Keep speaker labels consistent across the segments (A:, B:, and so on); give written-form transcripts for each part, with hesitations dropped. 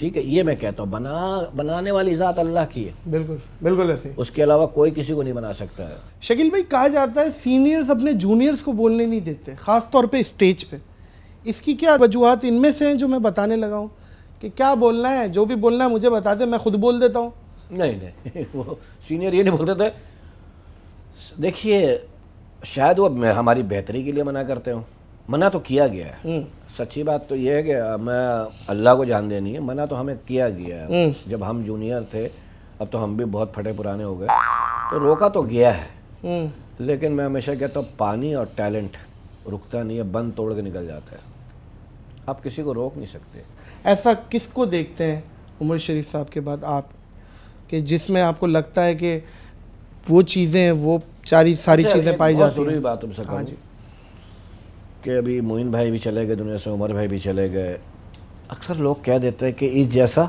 A: ٹھیک ہے, یہ میں کہتا ہوں بنانے والی ذات اللہ کی ہے,
B: بالکل بالکل ایسے.
A: اس کے علاوہ کوئی کسی کو نہیں بنا سکتا ہے.
B: شکیل بھائی کہا جاتا ہے سینئرز اپنے جونیئرز کو بولنے نہیں دیتے, خاص طور پہ اسٹیج پہ. اس کی کیا وجوہات ان میں سے ہیں جو میں بتانے لگا ہوں کہ کیا بولنا ہے, جو بھی بولنا ہے مجھے بتا دے, میں خود بول دیتا ہوں؟
A: نہیں وہ سینئر یہ نہیں بولتے تھے. دیکھیے شاید وہ ہماری بہتری کے لیے منع کرتے ہوں, منع تو کیا گیا ہے. سچی بات تو یہ ہے کہ میں اللہ کو جان دینی ہے, منع تو ہمیں کیا گیا ہے. جب ہم جونیئر تھے, اب تو ہم بھی بہت پھٹے پرانے ہو گئے, تو روکا تو گیا ہے. لیکن میں ہمیشہ کہتا ہوں پانی اور ٹیلنٹ رکتا نہیں ہے, بند توڑ کے نکل جاتا ہے. آپ کسی کو روک نہیں سکتے.
B: ایسا کس کو دیکھتے ہیں عمر شریف صاحب کے بعد آپ, کہ جس میں آپ کو لگتا ہے کہ وہ چیزیں, وہ ساری چیزیں پائی جاتی ہیں؟
A: ضروری بات تم سے کہوں کہ ابھی معین بھائی بھی چلے گئے دنیا سے, عمر بھائی بھی چلے گئے. اکثر لوگ کہہ دیتے ہیں کہ اس جیسا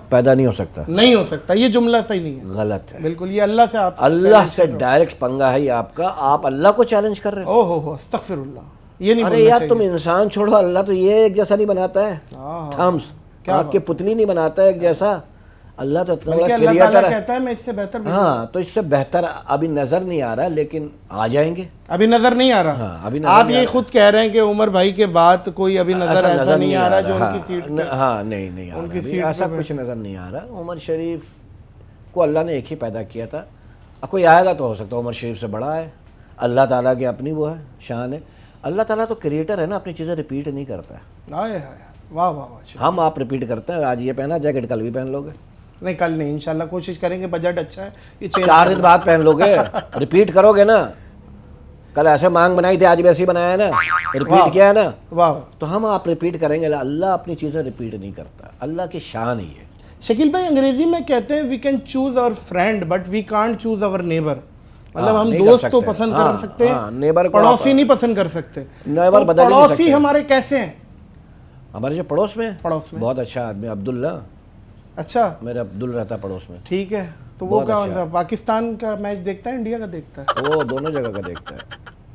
A: پیدا نہیں ہو سکتا.
B: نہیں ہو سکتا, یہ جملہ صحیح نہیں ہے,
A: غلط ہے.
B: بالکل. یہ اللہ سے, آپ
A: اللہ سے ڈائریکٹ پنگا ہے یہ آپ کا. آپ اللہ کو چیلنج کر رہے ہیں.
B: ہو استغفر اللہ, یہ نہیں
A: ارے یار تم انسان چھوڑو, اللہ تو یہ ایک جیسا نہیں بناتا ہے. تھمس آگ کی پتلی نہیں بناتا ہے ایک جیسا. اللہ تو اتنا بڑا کریٹر ہے,
B: کہتا ہے میں اس سے بہتر.
A: ہاں تو اس سے بہتر ابھی نظر نہیں آ رہا, لیکن آ جائیں گے.
B: ابھی نظر نہیں آ رہا. آپ یہ خود کہہ رہے ہیں کہ عمر بھائی کے بعد کوئی ابھی نظر ایسا نہیں آ رہا جو ان کی سیٹ.
A: ہاں نہیں آ رہا, ایسا کچھ نظر نہیں آ رہا. عمر شریف کو اللہ نے ایک ہی پیدا کیا تھا. اب کوئی آئے گا تو ہو سکتا ہے عمر شریف سے بڑا ہے. اللہ تعالیٰ کی اپنی وہ ہے شان ہے. اللہ تعالیٰ تو کریٹر ہے نا, اپنی چیزیں ریپیٹ نہیں کرتا ہے.
B: واہ واہ.
A: ہم آپ ریپیٹ کرتے ہیں, آج یہ پہنا جیکٹ کل بھی پہن لو گے.
B: نہیں کل نہیں, انشاءاللہ کوشش کریں گے, بجٹ اچھا ہے, یہ
A: 4 دن بعد پہن لو گے. ریپیٹ کرو گے نا, کل ایسے مانگ بنائی تھی, آج بھی ایسے ہی بنایا ہے نا, ریپیٹ کیا ہے نا.
B: واہ.
A: تو ہم آپ ریپیٹ کریں گے. اللہ اپنی چیزیں ریپیٹ نہیں کرتا, اللہ کی شان ہی ہے.
B: شکیل بھائی انگریزی میں کہتے ہیں we can choose our friend but we can't choose our neighbour. مطلب ہم دوست تو پسند کر سکتے ہیں, پڑوسی نہیں پسند کر سکتے. پڑوسی ہمارے کیسے ہیں؟
A: ہمارے جو پڑوس میں بہت اچھا آدمی عبداللہ.
B: اچھا,
A: میرا عبدل رہتا پڑوس میں.
B: ٹھیک ہے. تو وہ کون سا پاکستان کا میچ دیکھتا ہے, انڈیا کا دیکھتا ہے؟
A: وہ دونوں جگہ کا دیکھتا ہے,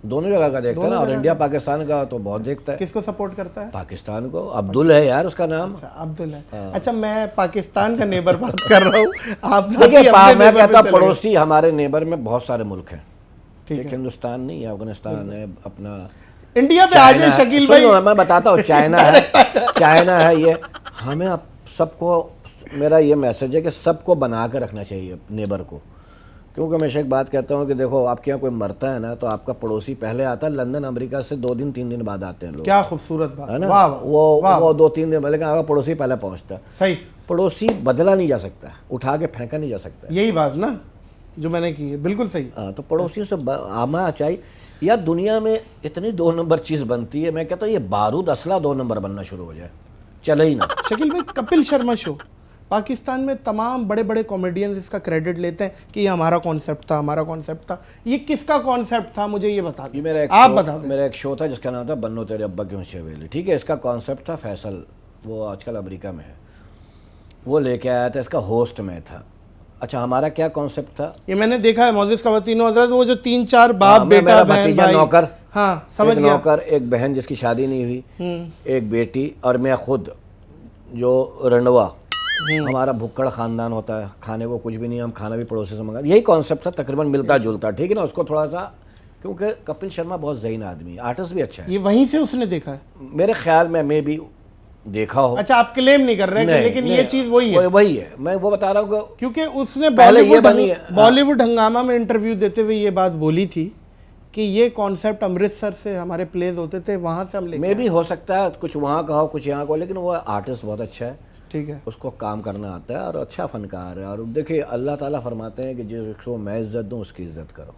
A: دونوں جگہ کا دیکھتا ہے نا. اور انڈیا پاکستان کا تو بہت دیکھتا ہے.
B: کس کو سپورٹ کرتا ہے؟
A: پاکستان کو. عبدل ہے یار اس کا نام.
B: عبدل ہے. اچھا میں پاکستان کا نیبر بات کر رہا ہوں. آپ
A: میں کہتا ہوں پڑوسی ہمارے نیبر میں بہت سارے ملک ہیں. ایک ہندوستان نہیں ہے, افغانستان ہے, اپنا
B: انڈیا پہ آ جائے شکیل بھائی.
A: میں بتاتا ہوں, چائنا ہے. یہ ہمیں اب سب کو, میرا یہ میسج ہے کہ سب کو بنا کے رکھنا چاہیے نیبر کو. کیونکہ ہمیشہ ایک بات کہتا ہوں کہ دیکھو آپ کے یہاں کوئی مرتا ہے نا, تو آپ کا پڑوسی پہلے آتا ہے لندن امریکہ سے, 2 دن 3 دن بعد آتے ہیں لوگ.
B: کیا خوبصورت بات
A: ہے نا. وہ 2-3 دن, لیکن آپ کا پڑوسی پہلے پہنچتا ہے.
B: صحیح.
A: پڑوسی بدلا نہیں جا سکتا, اٹھا کے پھینکا نہیں جا سکتا.
B: یہی بات نا جو میں نے کی ہے, بالکل صحیح.
A: تو پڑوسیوں سے آنا چاہیے. یا دنیا میں اتنی 2 نمبر چیز بنتی ہے, میں کہتا ہوں یہ بارود اسلحہ 2 نمبر بننا شروع ہو جائے, چلے ہی نا.
B: شکیل بھائی کپل شرما شو پاکستان میں تمام بڑے بڑے کامیڈینز اس کا کریڈٹ لیتے ہیں کہ یہ ہمارا کانسیپٹ تھا, ہمارا کانسیپٹ تھا. یہ کس کا کانسیپٹ تھا مجھے یہ بتا دیں, آپ بتا دیں.
A: میرا ایک شو تھا جس کا نام تھا بنو تیرے ابا کی اونچی حویلی. ٹھیک ہے, اس کا کانسیپٹ تھا فیصل, وہ آج کل امریکہ میں ہے, وہ لے کے آیا تھا, اس کا ہوسٹ میں تھا. اچھا ہمارا کیا کانسیپٹ تھا, یہ
B: میں نے دیکھا ہے معزز خواتین و حضرات, وہ جو 3-4 باپ بیٹا بہن بھائی,
A: نوکر,
B: ہاں سمجھ گیا,
A: نوکر, ایک بہن جس کی شادی نہیں ہوئی, ایک بیٹی, اور میں خود جو رنڈوا. ہمارا بھکڑ خاندان ہوتا ہے, کھانے کو کچھ بھی نہیں, ہم کھانا بھی پڑوسی سے منگا. یہی کانسیپٹ تھا, تقریباً ملتا جلتا. ٹھیک ہے نا. اس کو تھوڑا سا, کیونکہ کپل شرما بہت ذہین آدمی ہے, آرٹسٹ بھی اچھا ہے.
B: یہ وہیں سے اس نے دیکھا ہے
A: میرے خیال میں بھی دیکھا ہو.
B: اچھا آپ کلیم نہیں کر رہے, لیکن یہ چیز وہی
A: ہے, میں وہ بتا رہا ہوں.
B: کیونکہ اس نے بالی ووڈ ہنگامہ میں انٹرویو دیتے ہوئے یہ بات بولی تھی کہ یہ کانسیپٹ امرتسر سے ہمارے پلیز ہوتے تھے, وہاں سے ہم لے کے.
A: میں بھی ہو سکتا ہے کچھ وہاں کا ہو کچھ یہاں کا ہو, لیکن وہ آرٹسٹ بہت اچھا ہے.
B: ٹھیک ہے,
A: اس کو کام کرنا آتا ہے اور اچھا فنکار ہے. اور دیکھیے اللہ تعالیٰ فرماتے ہیں کہ جس کو میں عزت دوں اس کی عزت کرو,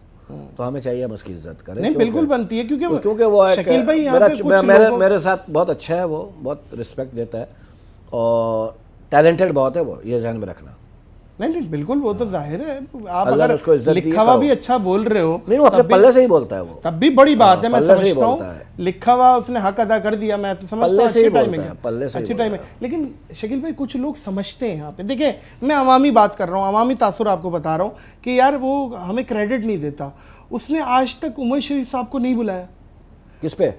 A: تو ہمیں چاہیے ہم اس کی عزت کریں.
B: نہیں بالکل بنتی ہے,
A: کیونکہ وہ میرے ساتھ بہت اچھا ہے, وہ بہت رسپیکٹ دیتا ہے اور ٹیلنٹڈ بہت ہے, وہ یہ ذہن میں رکھنا.
B: نہیں بالکل, وہ تو ظاہر ہے. آپ اگر لکھا ہوا بھی اچھا بول رہے ہو,
A: نہیں وہ اپنے پلے سے ہی بولتا ہے, وہ
B: تب بھی بڑی بات ہے. میں سمجھتا ہوں لکھا ہوا اس نے حق ادا کر دیا, میں تو سمجھتا ہوں اچھے ٹائم میں. لیکن شکیل بھائی کچھ لوگ سمجھتے ہیں یہاں پہ, دیکھیں میں عوامی بات کر رہا ہوں, عوامی تاثر آپ کو بتا رہا ہوں کہ یار وہ ہمیں کریڈٹ نہیں دیتا. اس نے آج تک عمر شریف صاحب کو نہیں بلایا.
A: کس پہ؟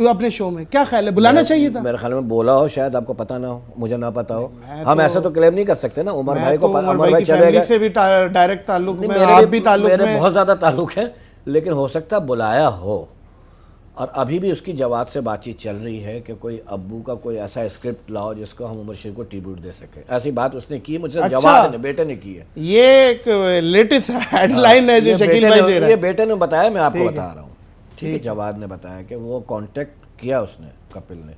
B: اپنے شو میں. کیا خیال ہے, بلانا چاہیے تھا؟
A: میرے خیال میں بولا ہو, شاید آپ کو پتہ نہ ہو, مجھے نہ پتہ ہو. ہم ایسا تو کلیم نہیں کر سکتے نا. عمر بھائی کو, عمر بھائی چلے گئے
B: سے بھی ڈائریکٹ تعلق میں, آپ بھی تعلق میں,
A: میرے بہت زیادہ تعلق ہے, لیکن ہو سکتا ہے بلایا ہو. اور ابھی بھی اس کی جواد سے بات چیت چل رہی ہے کہ کوئی ابو کا کوئی ایسا اسکرپٹ لاؤ جس کو ہم عمر شریف کو ٹریبیوٹ دے سکیں. ایسی بات اس نے کی مجھ سے, جواد نے, بیٹے نے کی ہے.
B: یہ ایک لیٹسٹ ہیڈ لائن ہے جو شکیل بھائی دے رہا ہے.
A: یہ بیٹے نے بتایا, میں آپ کو بتا رہا ہوں. ٹھیک ہے, جواد نے بتایا کہ وہ کانٹیکٹ کیا اس نے, کپل نے.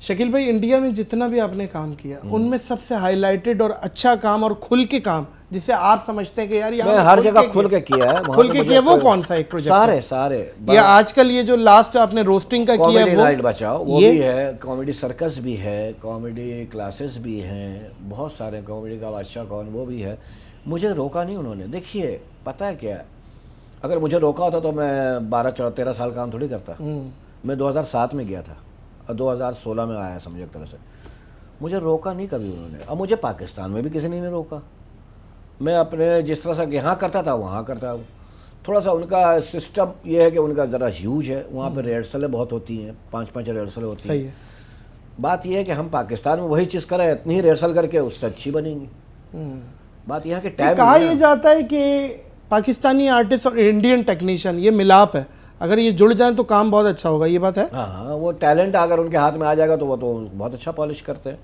B: شکیل بھائی, انڈیا میں جتنا بھی آپ نے کام کیا ان میں سب سے ہائی لائٹڈ اور اچھا کام اور کھل کے کام جسے آپ سمجھتے ہیں کہ یار
A: میں ہر جگہ کھل کے کیا ہے,
B: کھل کے کیا, وہ کون سا ایک پروجیکٹ؟
A: سارے
B: یہ آج کل یہ جو لاسٹ آپ نے روسٹنگ کا کیا ہے,
A: کامیڈی نائٹ بچاؤ, وہ بھی ہے, کامیڈی سرکس بھی ہے, کامیڈی کلاسز بھی ہیں, بہت سارے, کامیڈی کا بادشاہ کون, وہ بھی ہے. مجھے روکا نہیں انہوں نے. دیکھیے پتہ ہے کیا ہے, اگر مجھے روکا ہوتا تو میں 12-13 سال کام تھوڑی کرتا. میں 2007 میں گیا تھا اور 2016 میں آیا سمجھے ایک طرح سے. مجھے روکا نہیں کبھی انہوں نے, اور مجھے پاکستان میں بھی کسی نے نہیں روکا. میں اپنے جس طرح سے یہاں کرتا تھا وہاں کرتا ہوں. تھوڑا سا ان کا سسٹم یہ ہے کہ ان کا ذرا ہیوج ہے, وہاں پہ ریہرسلیں بہت ہوتی ہیں, 5 ریہرسلیں ہوتی ہیں. بات یہ ہے کہ ہم پاکستان میں وہی چیز کریں, اتنی ہی ریہرسل کر کے اس سے اچھی بنیں گی. بات یہ ہے کہ ٹائم
B: کہا یہ جاتا ہے کہ پاکستانی آرٹسٹ اور انڈین ٹیکنیشین یہ ملاپ ہے, اگر یہ جڑ جائیں تو کام بہت اچھا ہوگا. یہ بات ہے؟
A: ہاں, وہ ٹیلنٹ اگر ان کے ہاتھ میں آ جائے گا تو وہ تو بہت اچھا پالش کرتے ہیں.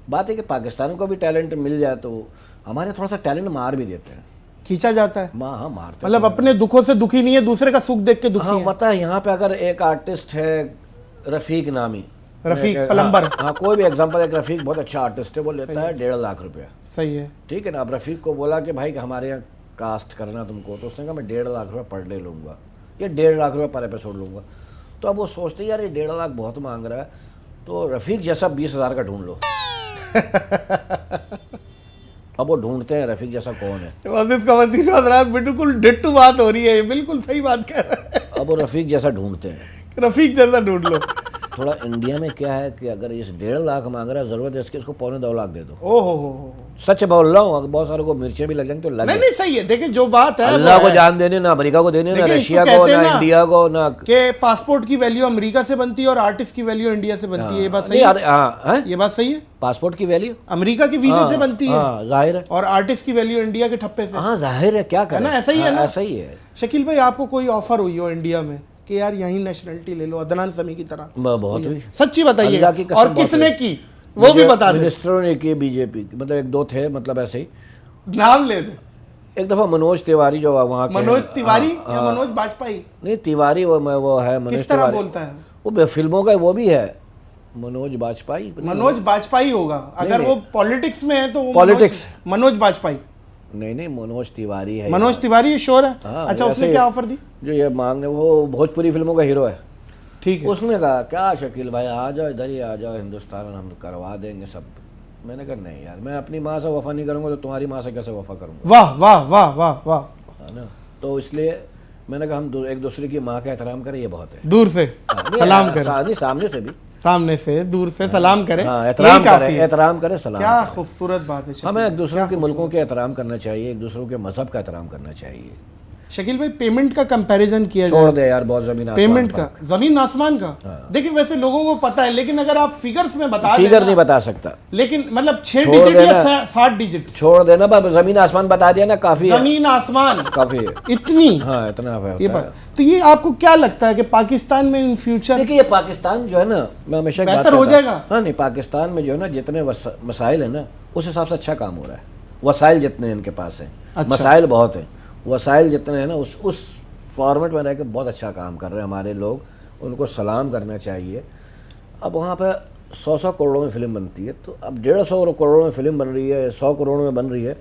A: بات ہے کہ پاکستان کو بھی ٹیلنٹ مل جائے تو ہمارے تھوڑا سا ٹیلنٹ مار بھی دیتے ہیں,
B: کھینچا جاتا ہے.
A: ہاں مارتے,
B: مطلب اپنے دکھوں سے دکھی نہیں ہے, دوسرے کا سکھ دیکھ کے دکھی ہے.
A: ہاں پتہ ہے, یہاں پہ اگر ایک آرٹسٹ ہے رفیق نامی,
B: رفیق پلمبر,
A: ہاں کوئی بھی ایگزامپل, ایک رفیق بہت اچھا آرٹسٹ ہے, وہ لیتا ہے 1.5 لاکھ روپیہ.
B: صحیح ہے,
A: ٹھیک ہے نا. اب رفیق کو بولا کہ بھائی کہ ہمارے یہاں کاسٹ کرنا تم کو, تو اس نے کہا میں 1.5 لاکھ روپیہ پر ڈے لوں گا, یا 1.5 لاکھ روپیہ پر ایپیسوڈ لوں گا. تو اب وہ سوچتے یار یہ 1.5 لاکھ بہت مانگ رہا ہے, تو رفیق جیسا 20,000 کا ڈھونڈ لو. اب وہ ڈھونڈتے ہیں رفیق جیسا کون ہے.
B: اس کا وزیر حضرات بالکل ڈٹو بات ہو رہی ہے, بالکل صحیح بات کہہ رہا ہے.
A: اب وہ رفیق جیسا ڈھونڈتے ہیں,
B: رفیق جیسا ڈھونڈ لو.
A: تھوڑا انڈیا میں کیا ہے کہ اگر اس 1.5 لاکھ مانگ رہا ہے, ضرورت ہے اس کی, اس کو 2.25 لاکھ دے دو.
B: او ہو,
A: سچ بول رہا ہوں. بہت سارے کو مرچیں بھی لگ جائیں تو لگ
B: نہیں, صحیح ہے. دیکھیں جو بات ہے,
A: اللہ کو جان دینے, نہ امریکہ کو دینے, نہ رشیا کو, نہ انڈیا کو, نہ
B: کہ پاسپورٹ کی ویلیو امریکہ سے بنتی ہے اور آرٹسٹ کی ویلیو انڈیا سے بنتی ہے. یہ بات صحیح ہے, یہ بات صحیح ہے.
A: پاسپورٹ کی ویلیو
B: امریکہ کی ویزے سے بنتی ہے,
A: ظاہر ہے,
B: اور آرٹسٹ کی ویلیو انڈیا کے ٹھپے سے.
A: ہاں ظاہر ہے, کیا کریں,
B: ایسا ہی ہے نا,
A: ایسا ہی ہے.
B: شکیل بھائی, آپ کو کوئی آفر ہوئی ہو انڈیا میں کہ یار یہیں نیشنلٹی لے لو عدنان سمیع کی طرح؟
A: بہت ہوئی,
B: سچی بتائیے, اور کس نے کی وہ بھی بتا دیں.
A: منسٹروں نے کی, بی جے پی, مطلب 1-2 تھے, مطلب ایسے ہی
B: نام لے دیں.
A: ایک دفعہ منوج تیواری جو وہاں کے,
B: منوج تیواری یا منوج باجپئی؟
A: نہیں تیواری, وہ ہے منوج.
B: کس طرح بولتا ہے
A: وہ, فلموں کا وہ بھی ہے, منوج باجپئی.
B: منوج باجپئی ہوگا, اگر وہ پالیٹکس میں ہے تو
A: پالیٹکس
B: منوج باجپئی.
A: نہیں, منوج تیواری ہے.
B: منوج تیواری شور ہے. اچھا, اس نے کیا آفر دی؟
A: جو یہ مانگنے, وہ بھوجپوری فلموں کا ہیرو ہے.
B: ٹھیک ہے.
A: اس نے کہا کیا شکیل بھائی آ جاؤ ادھر ہی, آ جاؤ ہندوستان, ہم کروا دیں گے سب. میں نے کہا نہیں یار, میں اپنی ماں سے وفا نہیں کروں گا تو تمہاری ماں سے کیسے وفا کروں گا.
B: واہ واہ واہ واہ واہ,
A: ہے نا. تو اس لیے میں نے کہا ہم ایک دوسرے کی ماں کا احترام کریں, یہ بہت ہے.
B: دور سے سلام کریں,
A: سامنے سے بھی,
B: سامنے سے, دور سے سلام کریں,
A: احترام کریں, سلام.
B: کیا خوبصورت بات ہے.
A: ہمیں ایک دوسرے کے ملکوں کے احترام کرنا چاہیے, ایک دوسروں کے مذہب کا احترام کرنا چاہیے.
B: شکیل بھائی, پیمنٹ کا کمپیریزن کیا
A: چھوڑ دے یار, بہت زمین آسمان
B: پیمنٹ کا, زمین آسمان کا. دیکھیں ویسے لوگوں کو پتہ ہے, لیکن اگر آپ فگرز میں بتا دیں,
A: فگر نہیں بتا سکتا,
B: لیکن مطلب 6 ڈیجٹ یا 7 ڈیجٹ
A: چھوڑ دینا. زمین آسمان بتا دیا نا, کافی ہے.
B: زمین آسمان
A: کافی ہے,
B: اتنی.
A: ہاں اتنا ہے.
B: تو یہ آپ کو کیا لگتا ہے کہ پاکستان میں ان فیوچر,
A: دیکھیے یہ پاکستان جو ہے نا, میں ہمیشہ
B: بہتر ہو جائے گا.
A: ہاں نہیں, پاکستان میں جو ہے نا جتنے مسائل ہیں نا, اس حساب سے اچھا کام ہو رہا ہے. وسائل جتنے ان کے پاس ہیں, مسائل بہت ہیں, وسائل جتنے ہیں نا, اس فارمیٹ میں رہ کے بہت اچھا کام کر رہے ہیں ہمارے لوگ. ان کو سلام کرنا چاہیے. اب وہاں پہ 100 کروڑوں میں فلم بنتی ہے, تو اب 150 کروڑوں میں فلم بن رہی ہے, 100 کروڑوں میں بن رہی ہے.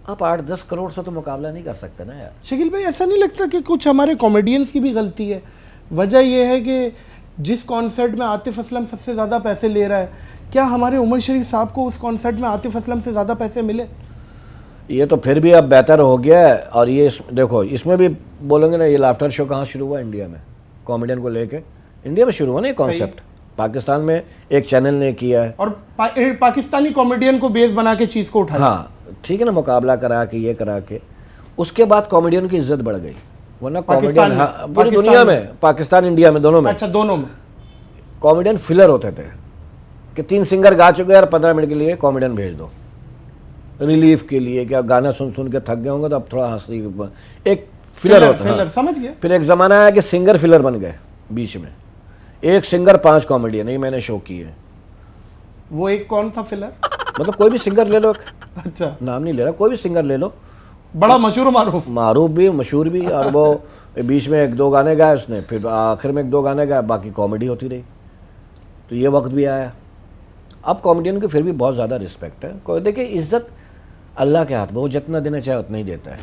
A: آپ 8-10 کروڑ سے تو مقابلہ نہیں کر سکتے نا یار.
B: شکیل بھائی, ایسا نہیں لگتا کہ کچھ ہمارے کامیڈینس کی بھی غلطی ہے؟ وجہ یہ ہے کہ جس کانسرٹ میں عاطف اسلم سب سے زیادہ پیسے لے رہا ہے, کیا ہمارے عمر شریف صاحب کو اس کانسرٹ میں عاطف اسلم سے زیادہ پیسے ملے؟
A: یہ تو پھر بھی اب بہتر ہو گیا ہے. اور یہ دیکھو, اس میں بھی بولیں گے نا, یہ لافٹر شو کہاں شروع ہوا؟ انڈیا میں. کامیڈین کو لے کے انڈیا میں شروع ہوا نا یہ کانسیپٹ. پاکستان میں ایک چینل نے کیا ہے, اور
B: پاکستانی کامیڈین کو بیس بنا کے چیز کو اٹھایا.
A: ہاں ٹھیک ہے نا, مقابلہ کرا کے, یہ کرا کے, اس کے بعد کامیڈین کی عزت بڑھ گئی. ورنہ کامیڈین پوری دنیا میں, پاکستان انڈیا میں دونوں میں,
B: اچھا دونوں میں,
A: کامیڈین فلر ہوتے تھے کہ 3 سنگر گا چکے اور 15 منٹ کے لیے کامیڈین بھیج دو ریلیف کے لیے، کہ گانا سن کے تھک گئے ہوں گے تو اب تھوڑا ہنسی، ایک فلر ہوتا ہے.
B: سمجھ گیا.
A: پھر ایک زمانہ آیا کہ سنگر فلر بن گئے، بیچ میں ایک سنگر 5 کامیڈین. نہیں، میں نے شو کی ہے.
B: وہ ایک کون تھا فلر؟
A: مطلب کوئی بھی سنگر لے لو،
B: اچھا
A: نام نہیں لے رہا، کوئی بھی سنگر لے لو،
B: بڑا مشہور و
A: معروف بھی مشہور بھی، اور وہ بیچ میں 1-2 گانے گائے اس نے، پھر آخر میں 1-2 گانے گائے، باقی کامیڈی ہوتی رہی. تو یہ وقت بھی آیا. اب کامیڈین کی پھر بھی بہت زیادہ رسپیکٹ ہے. کوئی دیکھیں عزت اللہ کے ہاتھ میں، وہ جتنا دینا چاہے اتنا ہی دیتا ہے.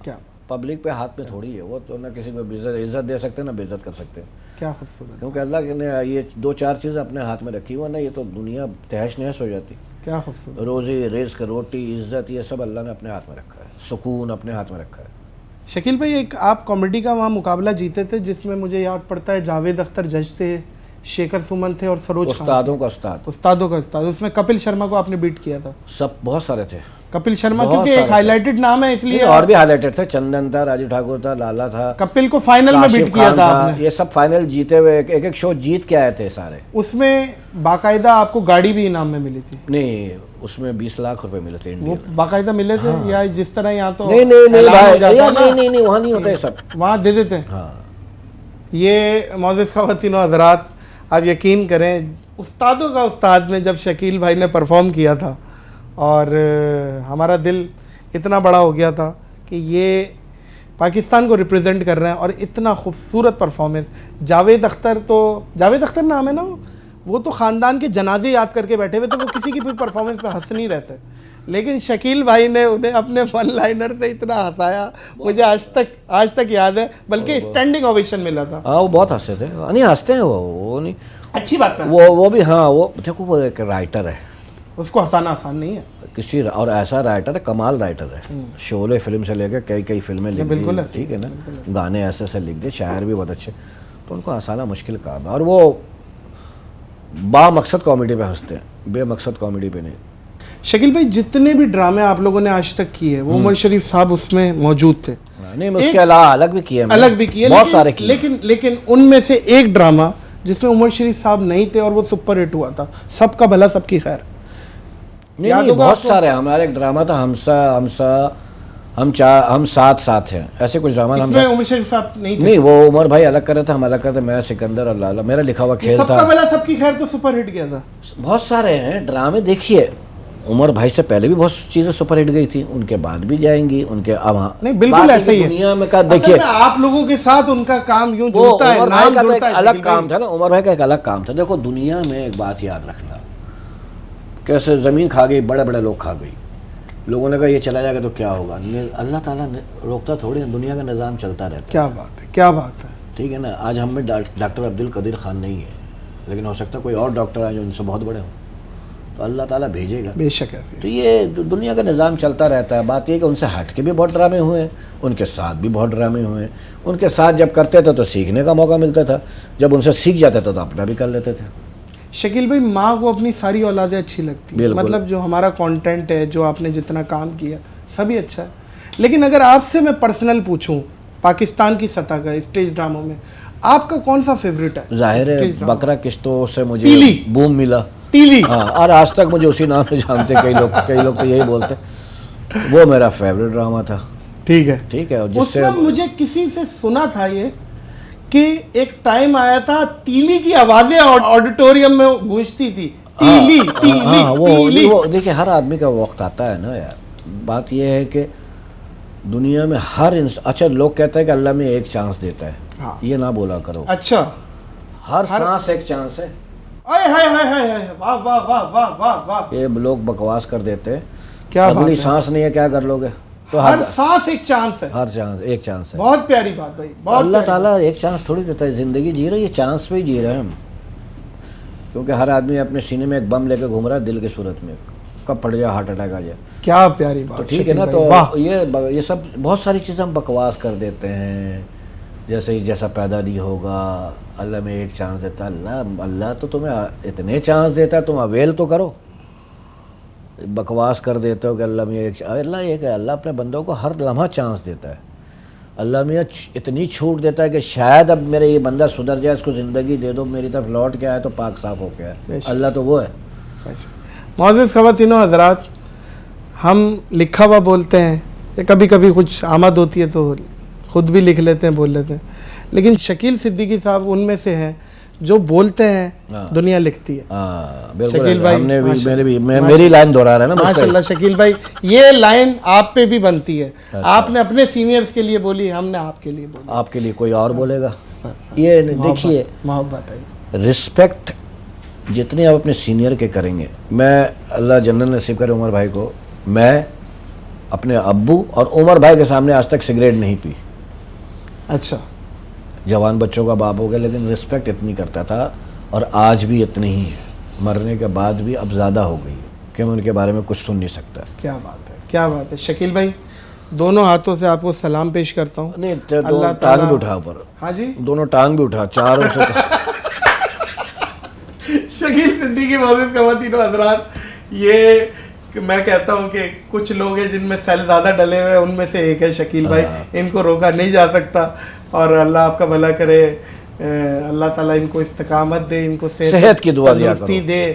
B: کیا
A: پبلک پہ ہاتھ میں تھوڑی ہے، وہ تو نہ کسی کو عزت دے سکتے ہیں نہ بے عزت کر سکتے ہیں.
B: کیا خوبصورت.
A: کیونکہ اللہ نے یہ 2-4 چیزیں اپنے ہاتھ میں رکھی ہوا نا، یہ تو دنیا تہش نہش ہو جاتی.
B: کیا خوبصورت.
A: روزی رزق، روٹی، عزت، یہ سب اللہ نے اپنے ہاتھ میں رکھا ہے. سکون اپنے ہاتھ میں رکھا ہے.
B: شکیل بھائی، ایک آپ کامیڈی کا وہاں مقابلہ جیتے تھے جس میں مجھے یاد پڑتا ہے جاوید اختر جج تھے، شیکھر سمن تھے اور سروج خان.
A: استادوں کا استاد.
B: استادوں کا استاد. اس میں کپل شرما کو آپ نے بیٹ کیا تھا.
A: سب بہت سارے تھے.
B: کپل شرما کیونکہ ایک ہائی لائٹڈ نام ہے اس لیے.
A: اور بھی ہائی لائٹڈ تھے، چندن تھا، راجیو ٹھاکر تھا، لالا تھا.
B: کپل کو فائنل میں بیٹ کیا تھا آپ نے.
A: یہ سب فائنل جیتے ہوئے، ایک شو جیت کے آئے تھے سارے. اس
B: میں باقاعدہ آپ کو گاڑی بھی انعام میں ملی تھی.
A: نہیں، اس میں 20 لاکھ روپے ملے تھے.
B: وہ باقاعدہ ملے تھے یا جس طرح یہاں تو
A: نہیں وہاں نہیں ہوتا یہ سب،
B: وہاں دے دیتے.
A: ہاں.
B: یہ معزز خواتین و حضرات، آپ یقین کریں استادوں کا استاد میں جب شکیل بھائی نے پرفارم کیا تھا اور ہمارا دل اتنا بڑا ہو گیا تھا کہ یہ پاکستان کو ریپرزینٹ کر رہے ہیں اور اتنا خوبصورت پرفارمنس. جاوید اختر نام ہے نا، وہ تو خاندان کے جنازے یاد کر کے بیٹھے ہوئے تھے، وہ کسی کی بھی پرفارمنس پہ ہنس نہیں رہتے، لیکن شکیل بھائی نے انہیں اپنے ون لائنر سے اتنا ہنسایا، مجھے آج تک یاد ہے، بلکہ اسٹینڈنگ اوویشن ملا تھا.
A: ہاں، وہ بہت ہنسے تھے. نہیں ہنستے ہیں وہ نہیں،
B: اچھی بات ہے.
A: وہ بھی ہاں، وہ دیکھو وہ ایک رائٹر ہے،
B: اس کو ہنسانا آسان نہیں ہے
A: کسی، اور ایسا رائٹر ہے، کمال رائٹر ہے. شعلے فلم سے لے کے کئی فلمیں لکھ دی، ٹھیک ہے نا، گانے ایسے لکھ دے، شاعر بھی بہت اچھے. تو ان کو ہنسانا مشکل کام ہے، اور وہ با مقصد کامیڈی پہ ہنستے ہیں، بے مقصد کامیڈی پہ نہیں.
B: شکیل بھائی، جتنے بھی ڈرامے آپ لوگوں نے آج تک کیے وہ عمر شریف صاحب اس میں موجود تھے.
A: نہیں، اس کے علاوہ الگ بھی کیے، بہت سارے کیے،
B: لیکن ان میں سے ایک ڈرامہ جس میں عمر شریف صاحب نہیں تھے اور وہ سپر ہٹ ہوا تھا، سب کا بھلا سب کی خیر.
A: نہیں بہت سارے. ہمارا ایک ڈرامہ تھا ہم ساتھ ہیں، ایسے کچھ ڈرامہ.
B: اس میں عمر شریف صاحب
A: نہیں، وہ عمر بھائی الگ کر رہے تھے، ہم الگ کرتے. میں سکندر اور لالا، میرا لکھا ہوا کھیل تھا.
B: سب کا بھلا سب کی خیر تو سپر ہٹ گیا تھا.
A: بہت سارے ہیں ڈرامے. دیکھیے عمر بھائی سے پہلے بھی بہت چیزیں سپر ہٹ گئی تھی، ان کے بعد بھی جائیں گی، ان کے اب
B: نہیں بالکل ایسے ہی
A: دنیا میں. دیکھیے
B: آپ لوگوں کے ساتھ ان کا کام یوں جڑتا ہے،
A: نام جڑتا ہے. الگ کام تھا نا، عمر بھائی کا ایک الگ کام تھا. دیکھو دنیا میں ایک بات یاد رکھنا، کیسے زمین کھا گئی، بڑے بڑے لوگ کھا گئی. لوگوں نے کہا یہ چلا جائے گا تو کیا ہوگا. اللہ تعالیٰ نے روکتا تھوڑی ہے، دنیا کا نظام چلتا رہتا ہے.
B: کیا بات ہے، کیا بات ہے.
A: ٹھیک ہے نا. آج ہم میں ڈاکٹر عبدالقدیر خان نہیں ہے، لیکن ہو سکتا ہے کوئی اور ڈاکٹر آئے جو ان سے بہت بڑے ہوں، تو اللہ تعالیٰ بھیجے گا.
B: بے شک ہے.
A: تو یہ دنیا کا نظام چلتا رہتا ہے. بات یہ کہ ان سے ہٹ کے بھی بہت ڈرامے ہوئے ہیں، ان کے ساتھ بھی بہت ڈرامے ہوئے ہیں. ان کے ساتھ جب کرتے تھے تو سیکھنے کا موقع ملتا تھا، جب ان سے سیکھ جاتے تھے تو اپنا بھی کر لیتے تھے.
B: شکیل بھائی، ماں کو اپنی ساری اولادیں اچھی لگتی ہیں، مطلب جو ہمارا کانٹینٹ ہے، جو آپ نے جتنا کام کیا سبھی اچھا ہے، لیکن اگر آپ سے میں پرسنل پوچھوں پاکستان کی سطح کا اسٹیج ڈراموں میں آپ کا کون سا فیوریٹ ہے؟
A: ظاہر ہے بکرا قسطوں سے مجھے بوم ملا،
B: تیلی.
A: ہاں، اور آج تک مجھے اسی نام سے جانتے کئی لوگ تو یہی بولتے. وہ میرا فیوریٹ ڈرامہ تھا.
B: ٹھیک ہے.
A: جس سے
B: مجھے کسی سے سنا تھا یہ کہ ایک ٹائم آیا تھا تیلی کی آوازیں آڈیٹوریم میں گونجتی تھی. تیلی تیلی تیلی.
A: وہ دیکھیں ہر آدمی کا وقت آتا ہے نا یار. بات یہ ہے کہ دنیا میں ہر اچھا لوگ کہتے ہیں کہ اللہ میں ایک چانس دیتا ہے، یہ نہ بولا کرو.
B: اچھا،
A: ہر سانس ایک چانس ہے. یہ لوگ بکواس کر دیتے ہیں، اگلی سانس نہیں ہے کیا کر لو گے.
B: تو ہر سانس ایک چانس ہے،
A: ہر چانس ایک چانس ہے.
B: بہت پیاری بات بھائی.
A: اللہ تعالیٰ ایک چانس تھوڑی دیتا ہے. زندگی جی رہے یہ چانس پہ ہی جی رہے ہیں ہم، کیونکہ ہر آدمی اپنے سینے میں ایک بم لے کے گھوم رہا ہے دل کی صورت میں، کب پڑ جائے ہارٹ اٹیک آ جائے.
B: کیا پیاری بات.
A: ٹھیک ہے نا. تو یہ سب بہت ساری چیزیں ہم بکواس کر دیتے ہیں، جیسے ہی جیسا پیدا نہیں ہوگا اللہ میں ایک چانس دیتا. اللہ تو تمہیں اتنے چانس دیتا ہے، تم اویل تو کرو. بکواس کر دیتے ہو کہ اللہ میں ایک، اللہ یہ کہ اللہ اپنے بندوں کو ہر لمحہ چانس دیتا ہے. اللہ میاں اتنی چھوٹ دیتا ہے کہ شاید اب میرے یہ بندہ سدھر جائے, اس کو زندگی دے دو, میری طرف لوٹ کے آئے تو پاک صاف ہو کے آئے. اللہ تو وہ ہے.
B: معزز خواتین و حضرات, ہم لکھا ہوا بولتے ہیں, کبھی کبھی کچھ آمد ہوتی ہے تو خود بھی لکھ لیتے ہیں, بول لیتے ہیں, لیکن شکیل صدیقی صاحب ان میں سے ہیں جو بولتے ہیں دنیا لکھتی ہے.
A: بالکل, ہم نے بھی میری لائن دہرا رہا ہے نا
B: ماشاء اللہ. شکیل بھائی یہ لائن آپ پہ بھی بنتی ہے, آپ نے اپنے سینئرز کے لیے بولی, ہم نے آپ کے لیے بولی,
A: آپ کے لیے کوئی اور بولے گا. یہ دیکھیے
B: محبت ہے,
A: رسپیکٹ جتنے آپ اپنے سینئر کے کریں گے. میں اللہ جنت نصیب کرے عمر بھائی کو, میں اپنے ابو اور عمر بھائی کے سامنے آج تک سگریٹ نہیں پی.
B: اچھا,
A: جوان بچوں کا باپ ہو گیا لیکن رسپیکٹ اتنی کرتا تھا, اور آج بھی اتنی ہی ہے. مرنے کے بعد بھی اب زیادہ ہو گئی کہ میں ان کے بارے میں کچھ سن نہیں سکتا.
B: کیا بات ہے, کیا بات ہے. شکیل بھائی دونوں ہاتھوں سے آپ کو سلام پیش کرتا ہوں.
A: نہیں, دونوں ٹانگ بھی اٹھا اوپر.
B: ہاں جی,
A: دونوں ٹانگ بھی اٹھا, چاروں سے.
B: شکیل صدیقی معزز خواتین و حضرات, یہ میں کہتا ہوں کہ کچھ لوگ ہیں جن میں سیل زیادہ ڈلے ہوئے, ان میں سے ایک ہے شکیل بھائی. ان کو روکا نہیں جا سکتا, اور اللہ آپ کا بھلا کرے, اللہ تعالیٰ ان کو استقامت دے, ان کو
A: صحت کی دعا دیا کرو,
B: دے,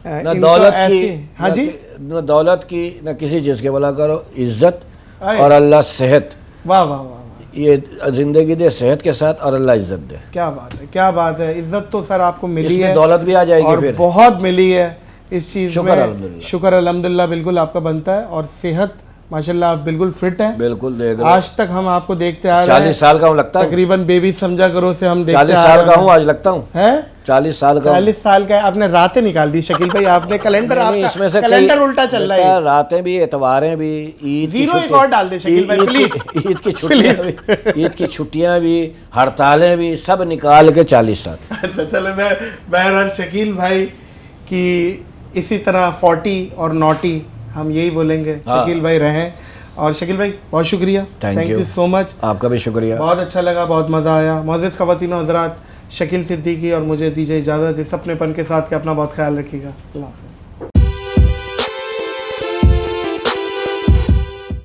A: نہ دولت کی,
B: ہاں جی,
A: نہ دولت کی, نہ کسی چیز کے بھلا کرو, عزت اور اللہ صحت.
B: واہ واہ واہ,
A: یہ زندگی دے صحت کے ساتھ, اور اللہ عزت دے.
B: کیا بات ہے, کیا بات ہے. عزت تو سر آپ کو ملی ہے,
A: دولت بھی آ جائے گی, پھر
B: بہت ملی ہے اس چیز میں.
A: شکر
B: الحمدللہ بالکل آپ کا بنتا ہے. اور صحت ماشاءاللہ آپ بالکل فٹ ہیں.
A: بالکل دیکھ رہے,
B: آج تک ہم آپ کو دیکھتے آ رہے ہیں.
A: 40 سال کا ہوں لگتا ہے,
B: تقریباً بیبی سمجھا کرو سے ہم دیکھتے
A: 40 سال کا ہوں آج لگتا ہوں.
B: ہے
A: 40 سال کا,
B: 40 سال کا. آپ نے راتیں نکال دی شکیل بھائی, آپ نے کیلنڈر, آپ
A: اس میں
B: کا
A: سے
B: کیلنڈر الٹا چل رہا ہے.
A: راتیں بھی, اتواریں بھی, عید کی
B: زیرو ایک اور ڈال دے شکیل بھائی پلیز.
A: عید کی چھٹیاں بھی, عید کی چھٹیاں بھی, ہڑتالیں بھی, سب نکال کے 40 سال.
B: اچھا چلے, میں بہرحال شکیل بھائی کی اسی طرح 40 اور نوٹی ہم یہی بولیں گے, شکیل بھائی رہیں. اور شکیل بھائی بہت شکریہ, تھینک یو سو مچ.
A: آپ کا بھی شکریہ,
B: بہت اچھا لگا, بہت مزہ آیا. معزز خواتین و حضرات, شکیل صدیقی اور مجھے دیجیے اجازت اس اپنے پن کے ساتھ کہ اپنا بہت خیال رکھیے گا. اللہ حافظ.